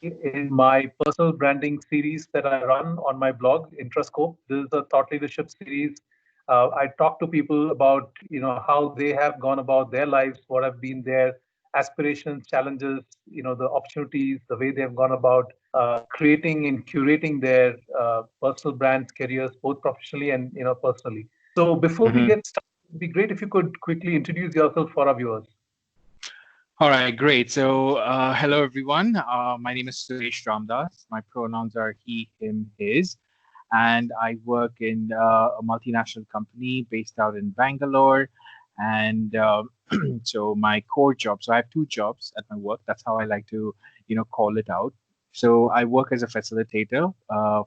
in my personal branding series that I run on my blog, Intrascope. This is a thought leadership series. I talk to people about how they have gone about their lives, what have been their aspirations, challenges, the opportunities, the way they have gone about creating and curating their personal brands, careers, both professionally and personally. So before we Mhm. get started, it'd be great if you could quickly introduce yourself for our viewers. All right, great. So, hello everyone. My name is Suresh Ramdas. My pronouns are he, him, his, and I work in a multinational company based out in Bangalore. And so, my core job. So, I have two jobs at my work. That's how I like to, call it out. So, I work as a facilitator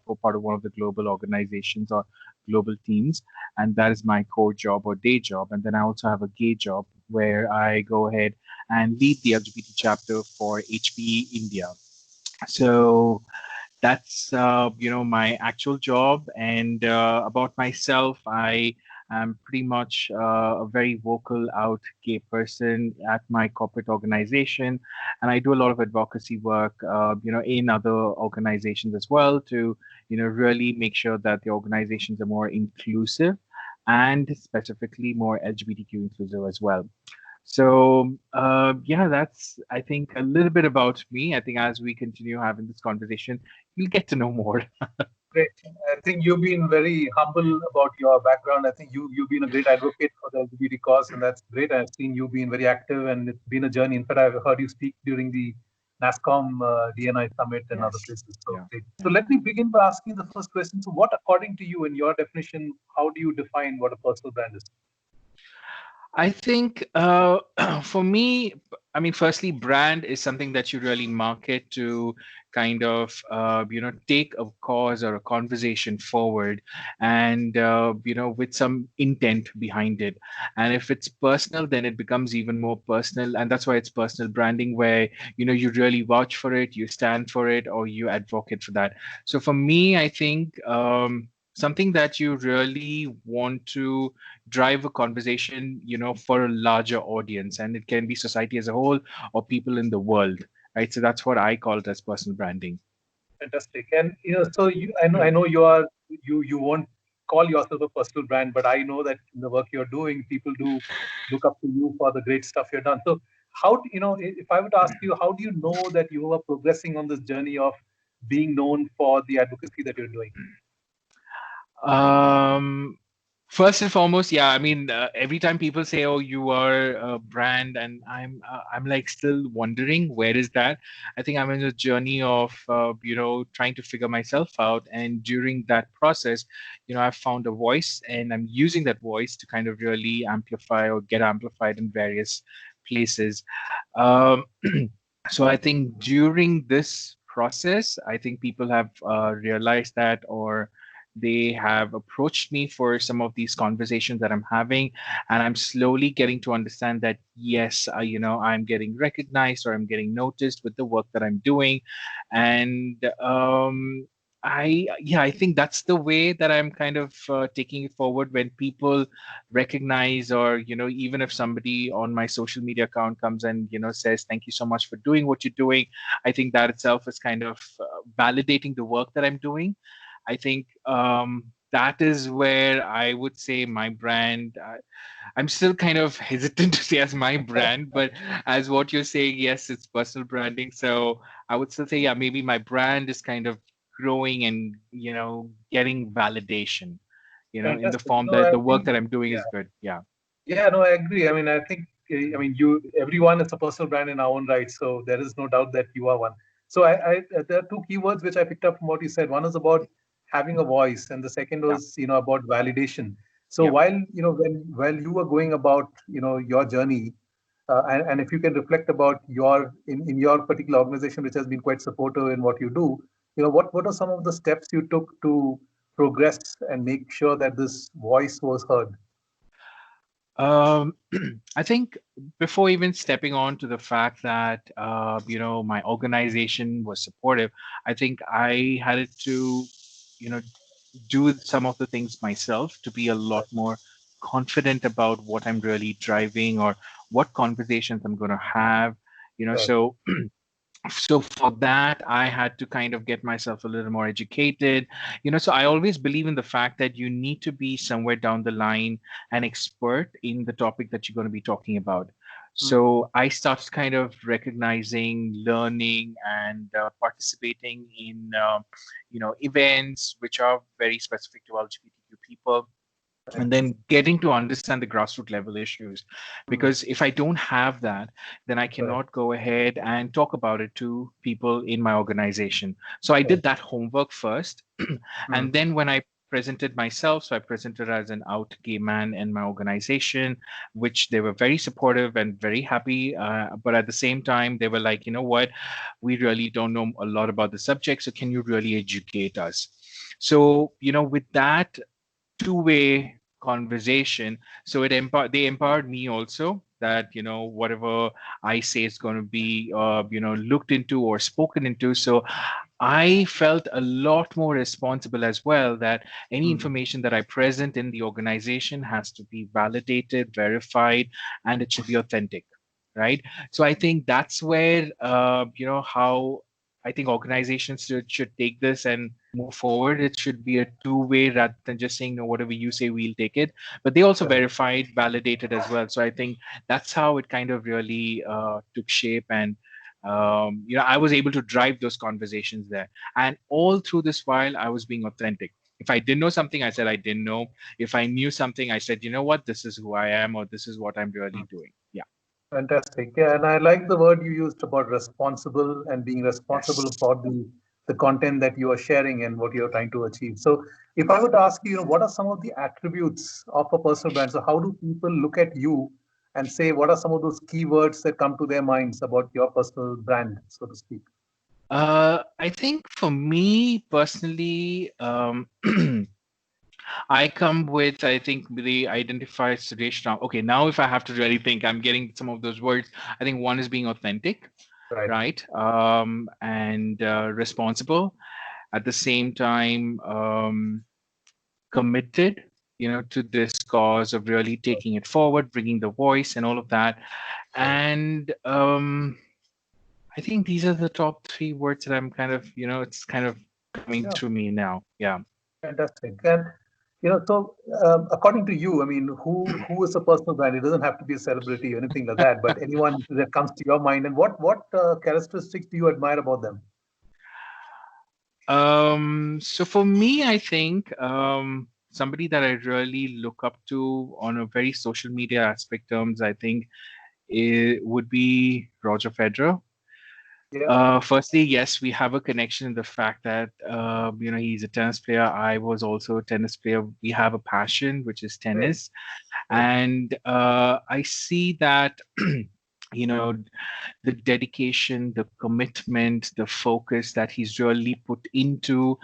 for part of one of the global organizations or global teams, and that is my core job or day job. And then I also have a gay job where I go ahead and lead the LGBT chapter for HPE India. So that's my actual job. And about myself, I am pretty much a very vocal out gay person at my corporate organization, and I do a lot of advocacy work in other organizations as well to really make sure that the organizations are more inclusive and specifically more LGBTQ inclusive as well. So yeah, that's I think a little bit about me. I think as we continue having this conversation, you'll get to know more. Great. I think you've been very humble about your background. I think you've been a great advocate for the LGBT cause, and that's great. I've seen you being very active, and it's been a journey. In fact, I've heard you speak during the NASCOM DNI summit and other Yes. places. So Yeah. great. So Yeah. let me begin by asking the first question. So, what, according to you, in your definition, how do you define what a personal brand is? I think for me, I mean, firstly, brand is something that you really market to kind of, take a cause or a conversation forward and, with some intent behind it. And if it's personal, then it becomes even more personal. And that's why it's personal branding, where, you really vouch for it, you stand for it, or you advocate for that. So for me, I think something that you really want to drive a conversation for a larger audience, and it can be society as a whole or people in the world, right? So that's what I call it as personal branding. Fantastic. And so I know you won't call yourself a personal brand, but I know that in the work you're doing, people do look up to you for the great stuff you've done. So how if I would ask you, how do you know that you are progressing on this journey of being known for the advocacy that you're doing? um First and foremost, yeah, I mean, every time people say, "Oh, you are a brand," and I'm like still wondering where is that. I think I'm in a journey of trying to figure myself out, and during that process, I've found a voice, and I'm using that voice to kind of really amplify or get amplified in various places. Um, so I think during this process, I think people have realized that, or they have approached me for some of these conversations that I'm having, and I'm slowly getting to understand that yes, I'm getting recognized or I'm getting noticed with the work that I'm doing. And I think that's the way that I'm kind of taking it forward. When people recognize, or even if somebody on my social media account comes and says thank you so much for doing what you're doing, I think that itself is kind of validating the work that I'm doing. I think that is where I would say my brand. I'm still kind of hesitant to say as my brand, but as what you're saying, yes, it's personal branding. So I would still say, yeah, maybe my brand is kind of growing and getting validation, in the Fantastic. form No, that I the work think that I'm doing yeah. is good. Yeah. Yeah, no, I agree. I mean, I think, you, everyone is a personal brand in our own right. So there is no doubt that you are one. So there are two keywords which I picked up from what you said. One is about having a voice, and the second Yeah. was, about validation. So Yeah. while, while you were going about, your journey, and if you can reflect about in your particular organization, which has been quite supportive in what you do, what are some of the steps you took to progress and make sure that this voice was heard? Um, I think before even stepping on to the fact that my organization was supportive, I think I had to you know do some of the things myself to be a lot more confident about what I'm really driving or what conversations I'm going to have. Right. So So for that I had to kind of get myself a little more educated. So I always believe in the fact that you need to be somewhere down the line an expert in the topic that you're going to be talking about. Mm. So I started kind of recognizing, learning, and participating in events which are very specific to LGBTQ people, Right. and then getting to understand the grassroots level issues. Mm. Because if I don't have that, then I Correct. cannot go ahead and talk about it to people in my organization. So I Correct. did that homework first. Mm. And then when I presented myself, so I presented as an out gay man in my organization, which they were very supportive and very happy. But at the same time, they were like, you know what, we really don't know a lot about the subject, so can you really educate us? So with that two-way conversation, so they empowered me also, that whatever I say is going to be looked into or spoken into. So I felt a lot more responsible as well, that any Mm. information that I present in the organization has to be validated, verified, and it should be authentic, right? So I think that's where how I think organizations should take this and move forward. It should be a two-way rather than just saying, no, whatever you say, we'll take it. But they also Correct. verified, validated as well. So I think that's how it kind of really took shape. And I was able to drive those conversations there. And all through this while, I was being authentic. If I didn't know something, I said I didn't know. If I knew something, I said, you know what, this is who I am, or this is what I'm really Mm. doing. Yeah. Fantastic. Yeah, and I like the word you used about responsible and being responsible Yes. for the content that you are sharing and what you're trying to achieve. So, if I would ask you, what are some of the attributes of a personal brand? So, how do people look at you and say what are some of those keywords that come to their minds about your personal brand, so to speak? I think for me personally, I come with, I think they identify Suresh now. Okay, now if I have to really think, I'm getting some of those words. I think one is being authentic, Right. right? And responsible. At the same time, committed, to this cause of really taking it forward, bringing the voice and all of that. Right. And I think these are the top three words that I'm kind of, it's kind of coming Yeah. to me now. Yeah. Fantastic. And so according to you, I mean, who is a personal brand? It doesn't have to be a celebrity or anything like that, but anyone that comes to your mind, and what characteristics do you admire about them? So for me, I think somebody that I really look up to on a very social media aspect terms, I think it would be Roger Federer. Yeah. Firstly, yes, we have a connection in the fact that he's a tennis player. I was also a tennis player. We have a passion, which is Great. tennis, Great. and I see that you know the dedication, the commitment, the focus that he's really put into,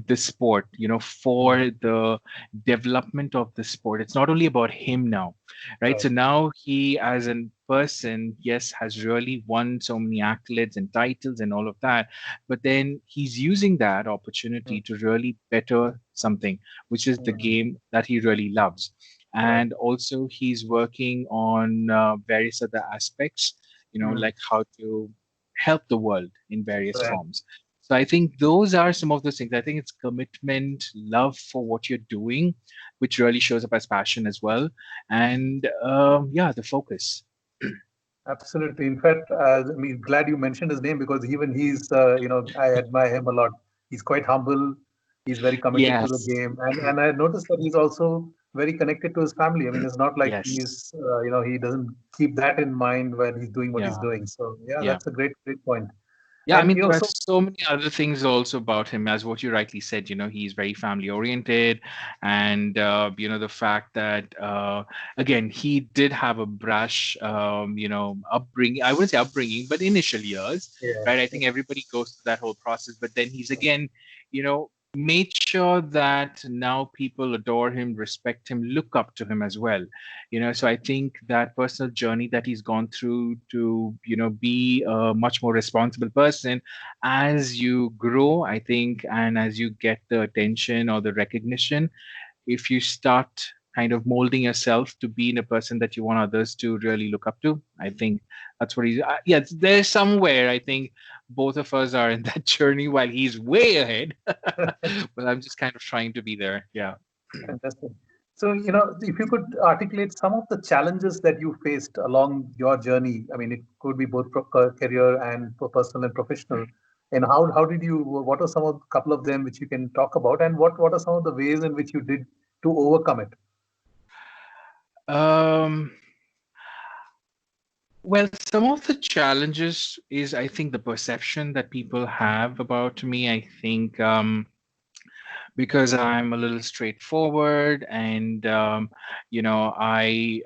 this sport, for Mm. the development of the sport. It's not only about him now, right? Right. So now he, as a person, yes, has really won so many accolades and titles and all of that. But then he's using that Mm. opportunity to really better something, which is the Mm. game that he really loves. Right. And also, he's working on various other aspects, Mm. like how to help the world in various Right. forms. So I think those are some of those things. I think it's commitment, love for what you're doing, which really shows up as passion as well. And yeah, the focus. Absolutely. In fact, I mean, glad you mentioned his name because even he's, I admire him a lot. He's quite humble. He's very committed to the Yes. game, and I noticed that he's also very connected to his family. I mean, it's not like Yes. he's, he doesn't keep that in mind when he's doing what he's Yeah. doing. So yeah, Yeah. that's a great point. Yeah, I And mean, there are so so many other things also about him, as what you rightly said. He's very family oriented, and the fact that again, he did have a brash, upbringing. I wouldn't say upbringing, but initial years, yeah, right? I yeah, think everybody goes through that whole process, but then he's again, made sure that now people adore him, respect him, look up to him as well. So I think that personal journey that he's gone through to be a much more responsible person as you grow, I think, and as you get the attention or the recognition, if you start kind of molding yourself to be in a person that you want others to really look up to. I think that's what he's. Yeah, there's somewhere. I think both of us are in that journey while he's way ahead. But I'm just kind of trying to be there. Yeah. Fantastic. So, if you could articulate some of the challenges that you faced along your journey, I mean, it could be both career and for personal and professional. And how did you, what are some of couple of them which you can talk about, and what are some of the ways in which you did to overcome it? Um, well, some of the challenges is, I think, the perception that people have about me. I think because I'm a little straightforward and I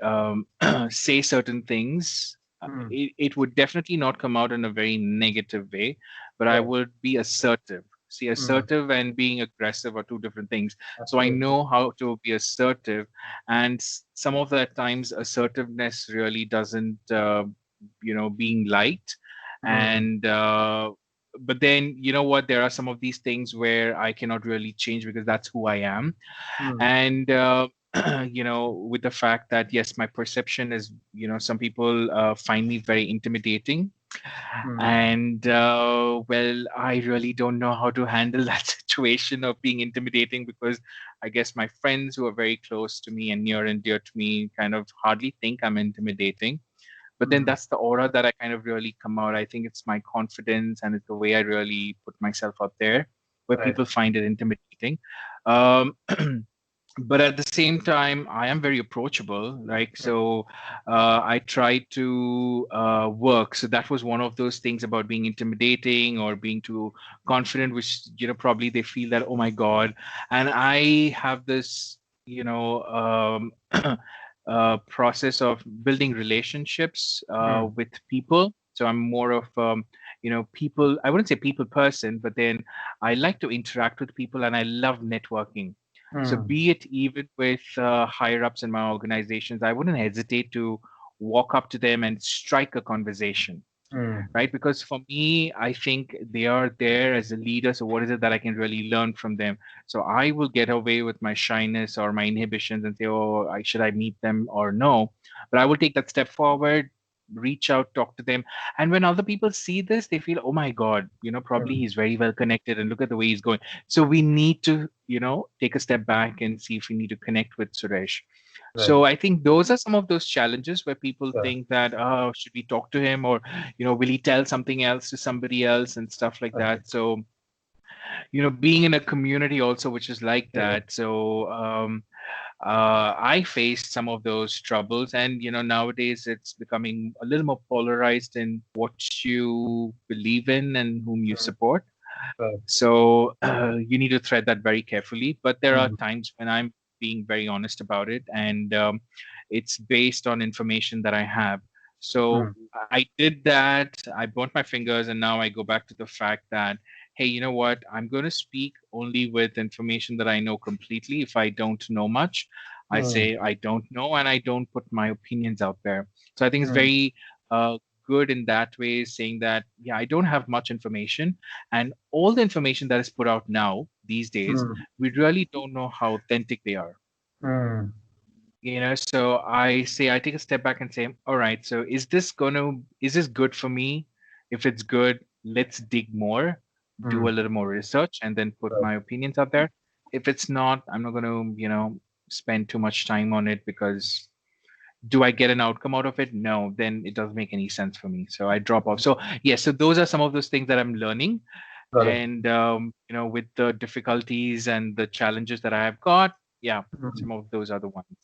say certain things. Hmm. It would definitely not come out in a very negative way, but I Right. would be assertive. See, Hmm. assertive and being aggressive are two different things. So I Absolutely. know how to be assertive, and some of the times assertiveness really doesn't, being liked, Hmm. and but then you know what, there are some of these things where I cannot really change because that's who I am. Hmm. And with the fact that yes, my perception is, some people find me very intimidating, Hmm. and well, I really don't know how to handle that situation of being intimidating, because I guess my friends who are very close to me and near and dear to me kind of hardly think I'm intimidating. But then Hmm. that's the aura that I kind of really come out. I think it's my confidence and it's the way I really put myself out there where Right. people find it intimidating. Um, but at the same time, I am very approachable. Like, Hmm. so I try to work. So that was one of those things about being intimidating or being too confident, which, probably they feel that, oh my God. And I have this, process of building relationships Hmm. with people. So I'm more of, people, I wouldn't say people person, but then I like to interact with people and I love networking. So Hmm. be it even with higher ups in my organizations, I wouldn't hesitate to walk up to them and strike a conversation, Hmm. right? Because for me, I think they are there as a leader. So what is it that I can really learn from them? So I will get away with my shyness or my inhibitions and say, oh, should I meet them or no? But I will take that step forward, reach out, talk to them. And when other people see this, they feel, oh my God, probably Hmm. he's very well connected and look at the way he's going. So we need to, take a step back and see if we need to connect with Suresh. Right. So I think those are some of those challenges where people Sure. think that, oh, should we talk to him, or, will he tell something else to somebody else and stuff like Okay. that. So, being in a community also, which is like Yeah. that. So, I faced some of those troubles, and nowadays it's becoming a little more polarized in what you believe in and whom you Hmm. support. Right. So you need to thread that very carefully. But there are Hmm. times when I'm being very honest about it, and it's based on information that I have. So Hmm. I did that. I burnt my fingers, and now I go back to the fact that, hey, you know what? I'm going to speak only with information that I know completely. If I don't know much, I Hmm. say I don't know, and I don't put my opinions out there. So I think it's Hmm. very good in that way, saying that, yeah, I don't have much information, and all the information that is put out now these days, Hmm. we really don't know how authentic they are. Hmm. So I say, I take a step back and say, all right, so is this good for me? If it's good, let's dig more, do Hmm. a little more research, and then put Right. my opinions out there. If it's not, I'm not going to, spend too much time on it, because do I get an outcome out of it? No, then it doesn't make any sense for me. So I drop off. So yes, so those are some of those things that I'm learning. Got it. And with the difficulties and the challenges that I have got, yeah, Hmm. some of those are the ones.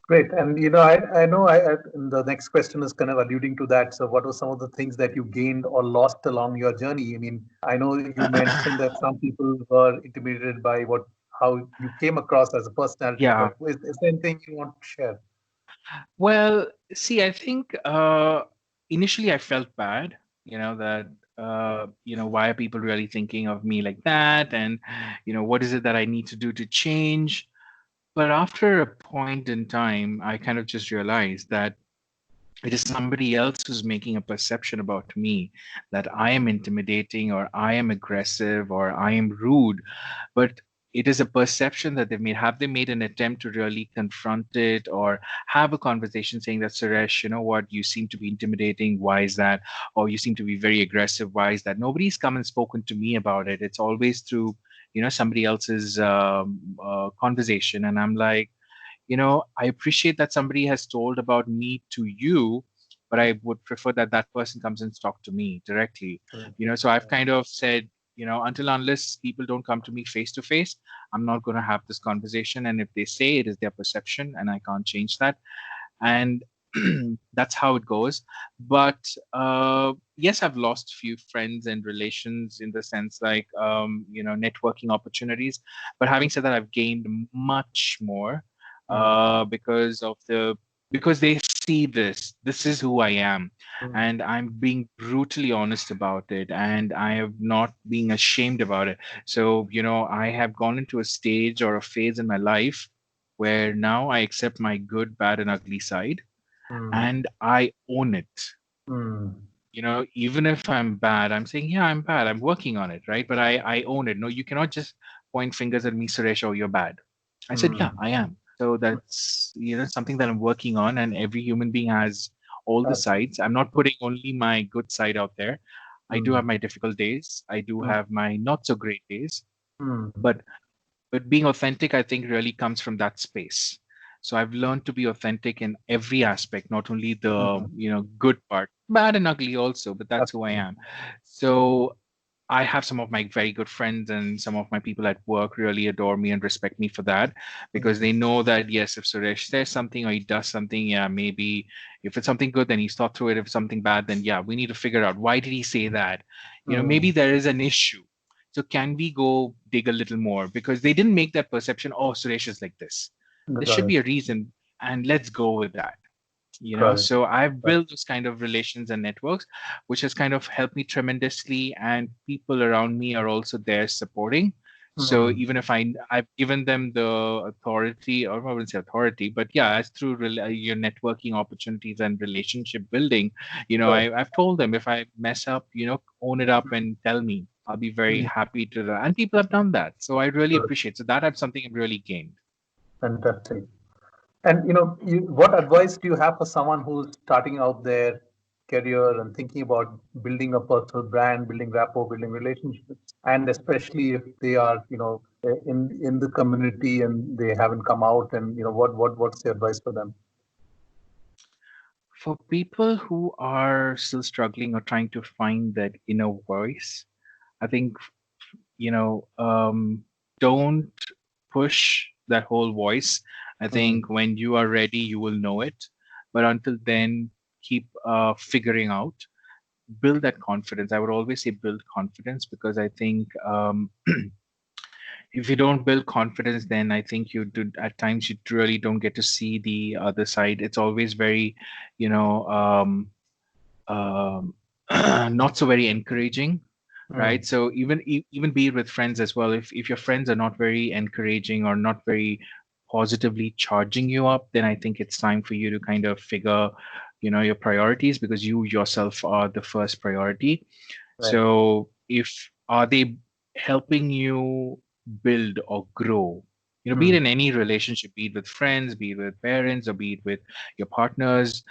Great. And I know and the next question is kind of alluding to that. So, what were some of the things that you gained or lost along your journey? I mean, I know you mentioned that some people were intimidated by how you came across as a personality, Yeah. but is there anything you want to share? Well, see, I think initially I felt bad, that, why are people really thinking of me like that? And, what is it that I need to do to change? But after a point in time, I kind of just realized that it is somebody else who's making a perception about me that I am intimidating or I am aggressive or I am rude. But it is a perception that they've made. Have they made an attempt to really confront it or have a conversation saying that, Suresh, you know what, you seem to be intimidating. Why is that? Or you seem to be very aggressive. Why is that? Nobody's come and spoken to me about it. It's always through, somebody else's conversation. And I'm like, I appreciate that somebody has told about me to you, but I would prefer that that person comes and talk to me directly. So I've kind of said, until unless people don't come to me face to face, I'm not going to have this conversation. And if they say it is their perception and I can't change that, and that's how it goes. But yes, I've lost few friends and relations in the sense like networking opportunities. But having said that, I've gained much more because they see this is who I am, and I'm being brutally honest about it, and I am not being ashamed about it. So I have gone into a stage or a phase in my life where now I accept my good, bad, and ugly side, and I own it. Even if I'm bad, I'm saying, yeah, I'm bad. I'm working on it, right? But I own it. No, you cannot just point fingers at me, Suresh, oh, you're bad. I said, yeah, I am. So that's something that I'm working on, and every human being has all the sides. I'm not putting only my good side out there. I do have my difficult days. I do have my not so great days. But being authentic, I think, really comes from that space. So I've learned to be authentic in every aspect, not only the good part, bad and ugly also, but that's who I am. So I have some of my very good friends and some of my people at work really adore me and respect me for that, because they know that, yes, if Suresh says something or he does something, yeah, maybe if it's something good, then he's thought through it. If it's something bad, then yeah, we need to figure out why did he say that. Maybe there is an issue. So can we go dig a little more? Because they didn't make that perception, oh, Suresh is like this. There should be a reason, and let's go with that. So I've built those kind of relations and networks, which has kind of helped me tremendously, and people around me are also there supporting. So even if I've given them the authority, or I wouldn't say authority, but yeah, as through your networking opportunities and relationship building, I've told them, if I mess up, own it up and tell me. I'll be very happy to that. And people have done that, so I really appreciate. So that I've something I've really gained. Fantastic. And what advice do you have for someone who's starting out their career and thinking about building a personal brand, building rapport, building relationships, and especially if they are, in the community and they haven't come out, and what's the advice for them? For people who are still struggling or trying to find that inner voice, I think, don't push that whole voice. I think when you are ready, you will know it. But until then, keep figuring out, build that confidence. I would always say build confidence, because I think if you don't build confidence, then I think you do at times you really don't get to see the other side. It's always very, you know, um, not so very encouraging, right? So even be it with friends as well. If your friends are not very encouraging or not very positively charging you up, then I think it's time for you to kind of figure, your priorities, because you yourself are the first priority. Right. So if are they helping you build or grow? Be it in any relationship, be it with friends, be it with parents, or be it with your partners,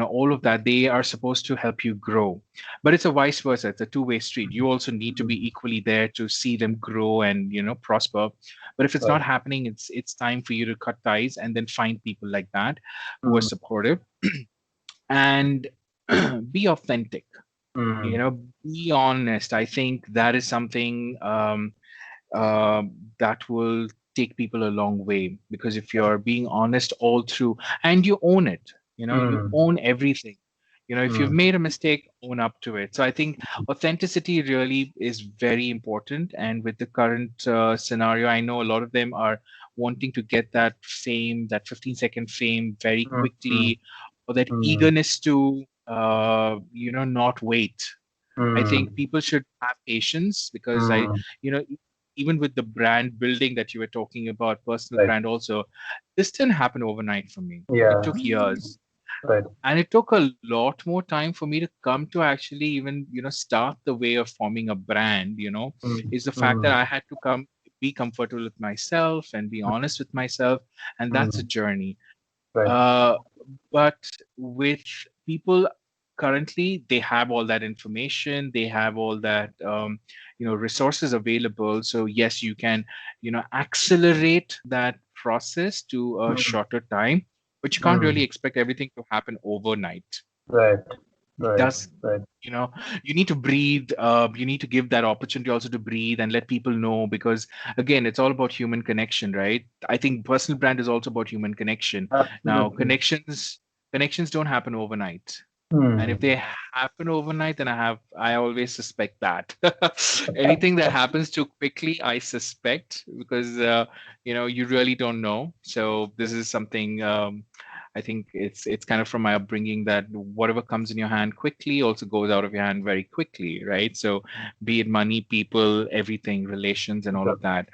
all of that, they are supposed to help you grow. But it's a vice versa. It's a two-way street. You also need to be equally there to see them grow and, prosper. But if it's not Right. happening, it's time for you to cut ties and then find people like that who are supportive and be authentic. Be honest. I think that is something uh, that will take people a long way, because if you're being honest all through and you own it, you own everything. If you've made a mistake, own up to it. So I think authenticity really is very important. And with the current scenario, I know a lot of them are wanting to get that fame, that 15-second fame very quickly, or that eagerness to, not wait. I think people should have patience, because you know, e- even with the brand building that you were talking about, personal Right. brand also, this didn't happen overnight for me. It Yeah. took years. Right. And it took a lot more time for me to come to actually even, start the way of forming a brand, is the fact that I had to come. be comfortable with myself and be honest with myself, and that's a Mm. journey. Right. uh, but with people currently, they have all that information, they have all that resources available. So yes, you can accelerate that process to a Mm. shorter time, but you can't really Mm. expect everything to happen overnight. Right. It Right. does. Right. You need to breathe. You need to give that opportunity also to breathe and let people know, because again, it's all about human connection, right? I think personal brand is also about human connection. Now, Absolutely. connections don't happen overnight, and if Mm. they happen overnight, then I always suspect that anything that happens too quickly, I suspect, because you really don't know. So this is something, I think it's kind of from my upbringing, that whatever comes in your hand quickly also goes out of your hand very quickly, right? So be it money, people, everything, relations, and all of that.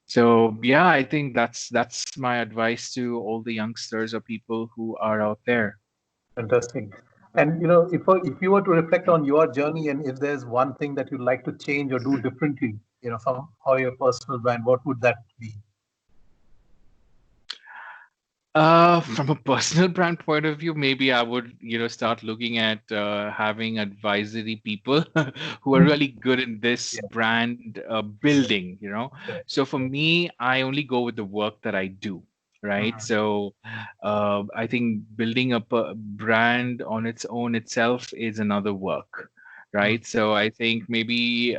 So yeah, I think that's my advice to all the youngsters or people who are out there. Fantastic. And if you were to reflect on your journey, and if there's one thing that you'd like to change or do differently, from how your personal brand, what would that be? From a personal brand point of view, maybe I would, start looking at having advisory people who are really good in this Yeah. brand Yeah. building, Right. So for me, I only go with the work that I do, right? Mm. So I think building up a brand on its own itself is another work, Mm. right? So I think maybe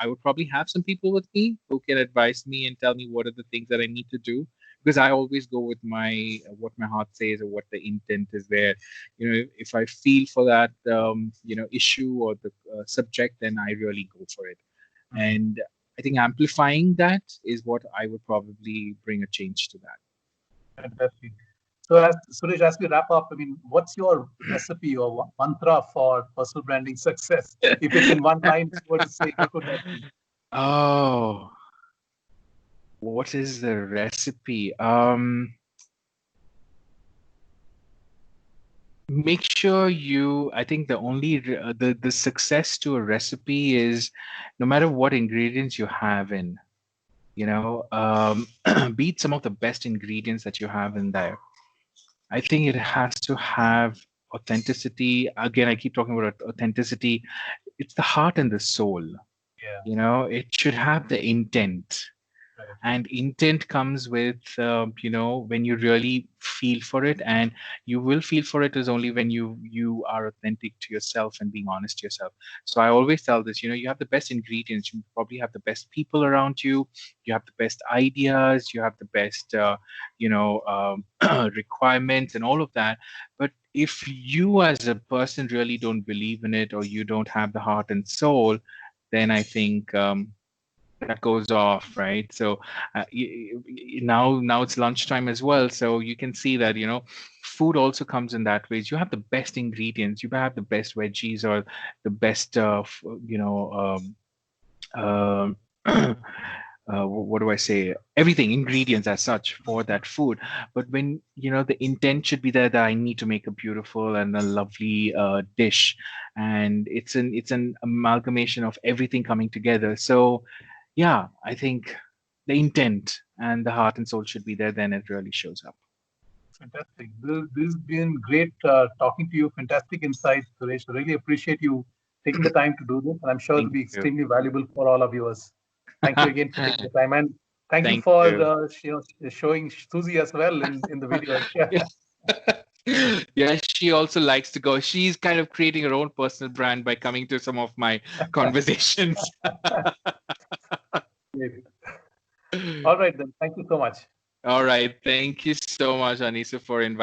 I would probably have some people with me who can advise me and tell me what are the things that I need to do, because I always go with my what my heart says or what the intent is there. If I feel for that issue or the subject, then I really go for it. Mm. And I think amplifying that is what I would probably bring a change to that. Fantastic. So, as Suresh, as we wrap up, I mean, what's your recipe or mantra for personal branding success? If it's in one line, if you were to say, what would that be? Oh, what is the recipe? Make sure I think the only the success to a recipe is, no matter what ingredients you have in, beat some of the best ingredients that you have in there. I think it has to have authenticity. Again, I keep talking about authenticity. It's the heart and the soul. Yeah. It should have the intent, Right. and intent comes with when you really feel for it, and you will feel for it is only when you are authentic to yourself and being honest to yourself. So I always tell this, you have the best ingredients, you probably have the best people around you, you have the best ideas, you have the best requirements and all of that. But if you as a person really don't believe in it, or you don't have the heart and soul, then I think that goes off, right? So now it's lunchtime as well, so you can see that food also comes in that ways. You have the best ingredients, you have the best veggies, or the best um, what do I say? Everything, ingredients as such for that food. But when the intent should be there, that I need to make a beautiful and a lovely dish, and it's an amalgamation of everything coming together. So, yeah, I think the intent and the heart and soul should be there. Then it really shows up. Fantastic. This has been great talking to you. Fantastic insights, Suresh. Really appreciate you taking the time to do this, and I'm sure it'll Thank be you. extremely valuable for all of viewers. Thank you again for taking the time, and thank you Thank for you. showing Suzie as well in the video. Yeah, she also likes to go. She's kind of creating her own personal brand by coming to some of my conversations. Great. All right then. Thank you so much. All right. Thank you so much, Anisa, for inviting